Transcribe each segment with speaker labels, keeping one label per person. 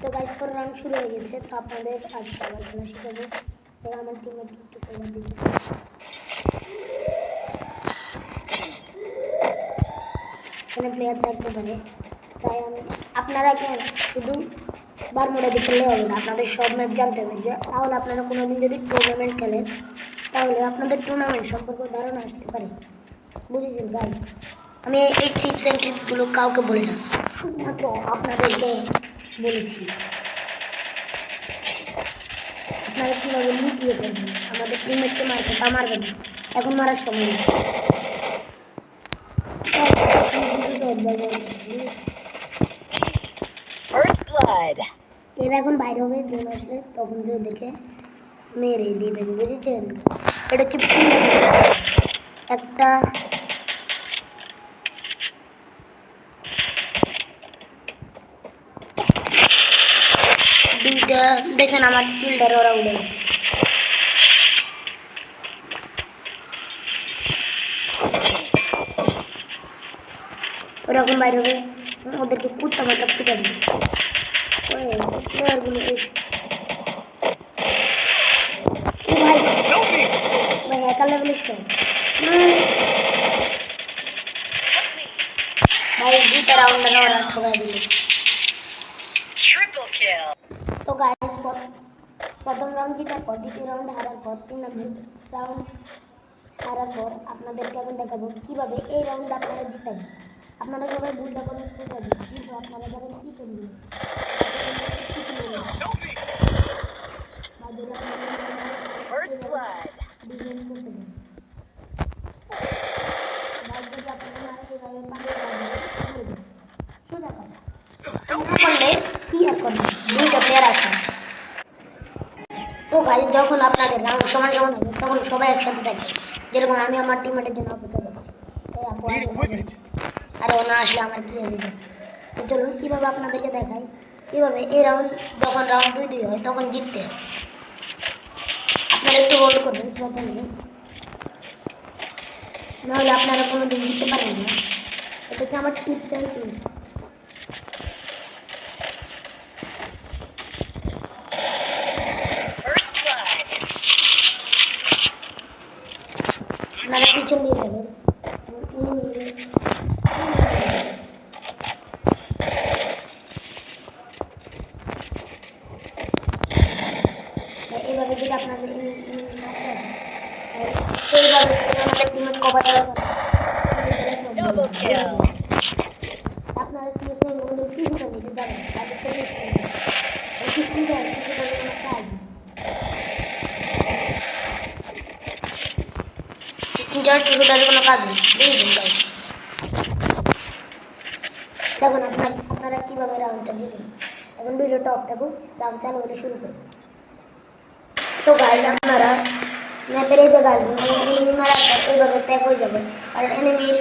Speaker 1: তো গাইস পর রাউন্ড শুরু হয়ে গেছে। তো আপনাদের আজকে আবার খেলা শেখাবো। তো আমার টিমমেট একটু কভার দিবে। এখানে প্লেয়ার থাকতে পারে, তাই আমি আপনারা কেন শুধু বারমুডা দিয়ে খেললে হবে না, আপনাদের সব ম্যাপ জানতে হবে। যে তাহলে আপনারা কোনোদিন যদি টুর্নামেন্ট খেলেন তাহলে আপনাদের টুর্নামেন্ট সম্পর্কে ধারণা আসতে পারে। বুঝেছেন গাইস? আমি এই টিপস অ্যান্ড ট্রিক্সগুলো কাউকে বলি না, শুধুমাত্র আপনাদেরকে বলেছি। আপনারা কীভাবে লুকিয়ে থাকবেন, আমাদের টিমমেটকে মারতে তা মারবেন না, এখন মারার সময় নেই। এরা এখন বাইরে হবে, জোন আসলে তখন যে দেখে মেরে দিবেন, বুঝেছেন? এটা হচ্ছে একটা দুইটা দেখেন আমার কিলটার ওরা উড়ে ওরকম বাইরে হবে, ওদেরকে কুত্তা মাথা ফুটা দিবে। প্লেয়ারগুলো ভাই ভাই একা লেভেলের সব ভাই জিতে রাউন্ডে ওরা ঠকাই দিল। তো গাইস প্রথম রাউন্ড জিতার পর, দ্বিতীয় রাউন্ড হারার পর, 3 নম্বর রাউন্ড হারার পর আপনাদেরকে এখন দেখাবো কিভাবে এই রাউন্ড আপনারা জিতাবেন। আপনারা সবাই বুঝতে পারেন সোজা দিন, কিন্তু আপনারা যাবেন পিছন দিন। সোজা কথা করলে কি আর করবেন, দুইটা প্লেয়ার আছে। তো ভাই যখন আপনাদের রাউন্ড সমান সমান হবে তখন সবাই একসাথে থাকবে। যেরকম আমি আমার টিমমেটের জন্য অপেক্ষা করছি, আর ও না আসলে আমার কি হবে। তো চলুন কীভাবে আপনাদেরকে দেখাই কীভাবে এই রাউন্ড যখন রাউন্ড 2-2 হয় তখন জিততে হয়। আপনারা একটু হোল্ড করবেন প্রথমে, নাহলে আপনারা কোনো দিন জিততে পারবেন না। এটা হচ্ছে আমার টিপস অ্যান্ড টিপস। আপনারা পিছন দিয়ে যাবেন, এইভাবে যদি আপনাদের সেইভাবে আমাদের টিমের কভার আপনারা সিএসএ ওদের কিছুটা নিতে যাবেন, তাদের থেকে কিছুটা কোনো কাজ কিছুটার কোনো কাজ নেই, বুঝলেন ভাই? দেখুন আপনারা কীভাবে রাউন্ডটা জিতেন। এখন ভিডিওটা অফ থাকুক, রাউন্ড চালু হলে শুরু করুন। তো গাইজ আপনারা ম্যাপের এই জায়গায় আসবেন, এনিমি মারার পর এইভাবে প্যাক হয়ে যাবে। কারণ এনিমির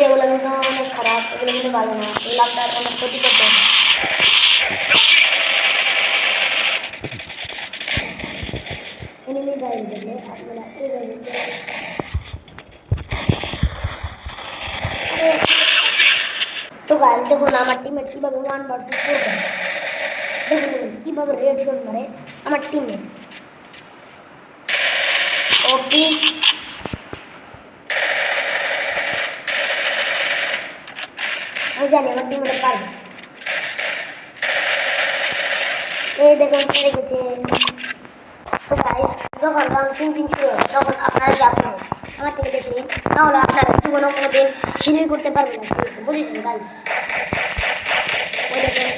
Speaker 1: এগুলো কিন্তু অনেক খারাপ, এগুলো কিন্তু ভালো না, এগুলো আপনার অনেক ক্ষতি করতে হবে। এনিমির বাইরে গেলে আপনারা এইভাবে তো গাইজ দেখুন আমার টিমমেট কীভাবে 1 ভার্সেস 4 করে। দেখুন কীভাবে রেড শট মারে আমার টিমমেট। ওপি আমি জানি আমার টিমমেট পারবে। এই দেখুন পেরে গেছে। তো গাইজ যখন রাউন্ড 3-3 শুরু হয় তখন আপনারা যাবেন আমার থেকে দেখে নিন, তাহলে আপনারা জীবনে কোনোদিন হিরোই করতে পারবেন না, বুঝেছেন গাইজ? ওই দেখুন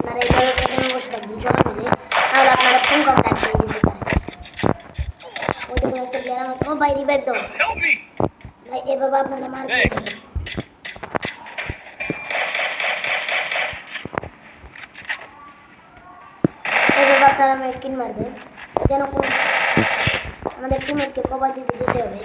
Speaker 1: আপনারা এইভাবে প্রথমে বসে থাকবেন সবাই মিলে, তাহলে আপনারা ফোন কম রাখতে যেতে পারেন। ওই দেখুন একটা প্লেয়ার আমার, ও ভাই রিভাইভ দাও ভাই, এভাবে আপনারা মার খেয়ে যাবেন। এভাবে আপনারা মেডকিন মারবেন যেন আমাদের টিমমেটকে কভার দিতে যেতে হবে।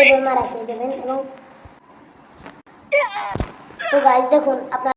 Speaker 1: এবার মারা খেয়ে যাবেন। এবং তো গাইজ দেখুন আপনার